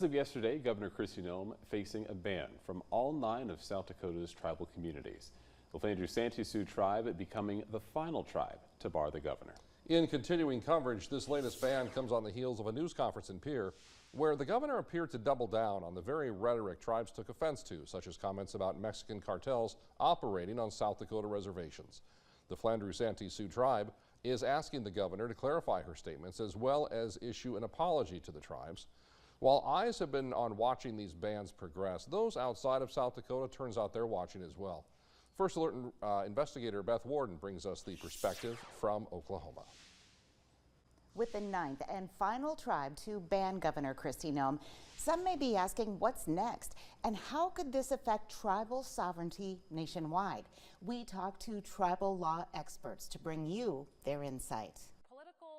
As of yesterday, Governor Kristi Noem facing a ban from all 9 of South Dakota's tribal communities. The Flandreau Santee Sioux Tribe becoming the final tribe to bar the governor. In continuing coverage, this latest ban comes on the heels of a news conference in Pierre where the governor appeared to double down on the very rhetoric tribes took offense to, such as comments about Mexican cartels operating on South Dakota reservations. The Flandreau Santee Sioux Tribe is asking the governor to clarify her statements as well as issue an apology to the tribes. While eyes have been on watching these bans progress, those outside of South Dakota, turns out they're watching as well. First Alert investigator Beth Warden brings us the perspective from Oklahoma. With the 9th and final tribe to ban Governor Kristi Noem, some may be asking what's next and how could this affect tribal sovereignty nationwide. We talked to tribal law experts to bring you their insight.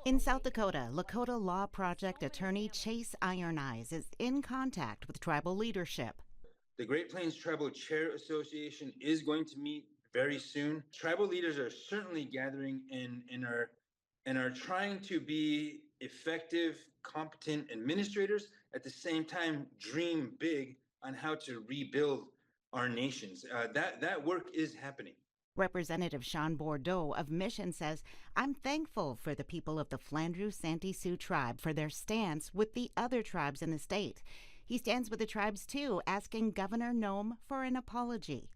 In South Dakota, Lakota Law Project attorney Chase Iron Eyes is in contact with tribal leadership. The Great Plains Tribal Chair Association is going to meet very soon. Tribal leaders are certainly gathering and are trying to be effective, competent administrators, at the same time dream big on how to rebuild our nations. That work is happening. Representative Sean Bordeaux of Mission says, "I'm thankful for the people of the Flandreau Santee Sioux Tribe for their stance with the other tribes in the state. He stands with the tribes too, asking Governor Noem for an apology."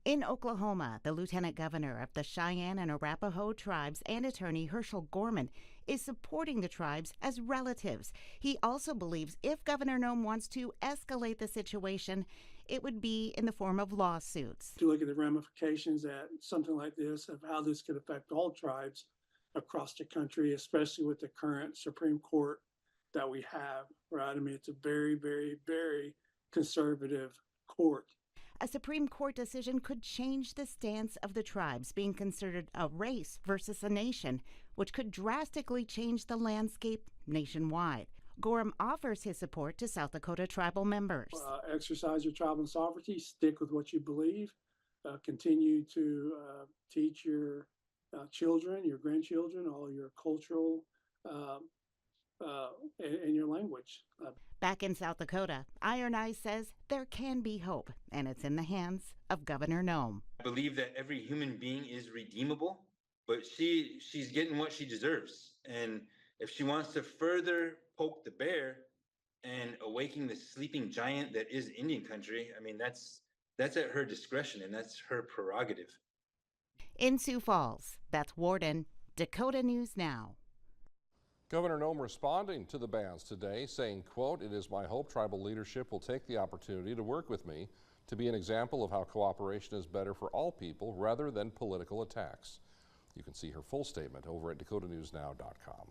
In Oklahoma, the Lieutenant Governor of the Cheyenne and Arapaho tribes and attorney Herschel Gorman is supporting the tribes as relatives. He also believes if Governor Noem wants to escalate the situation, it would be in the form of lawsuits. To look at the ramifications at something like this, of how this could affect all tribes across the country, especially with the current Supreme Court that we have, right? I mean, it's a very, very, very conservative court. A Supreme Court decision could change the stance of the tribes being considered a race versus a nation, which could drastically change the landscape nationwide. Gorham offers his support to South Dakota tribal members. Exercise your tribal sovereignty, stick with what you believe, continue to teach your children, your grandchildren, all your cultural and your language. Back in South Dakota, Iron Eyes says there can be hope, and it's in the hands of Governor Noem. I believe that every human being is redeemable, but she's getting what she deserves. And if she wants to further poke the bear and awaken the sleeping giant that is Indian country, I mean, that's at her discretion, and that's her prerogative. In Sioux Falls, Beth Warden, Dakota News Now. Governor Noem responding to the bans today, saying, quote, "It is my hope tribal leadership will take the opportunity to work with me to be an example of how cooperation is better for all people rather than political attacks." You can see her full statement over at dakotanewsnow.com.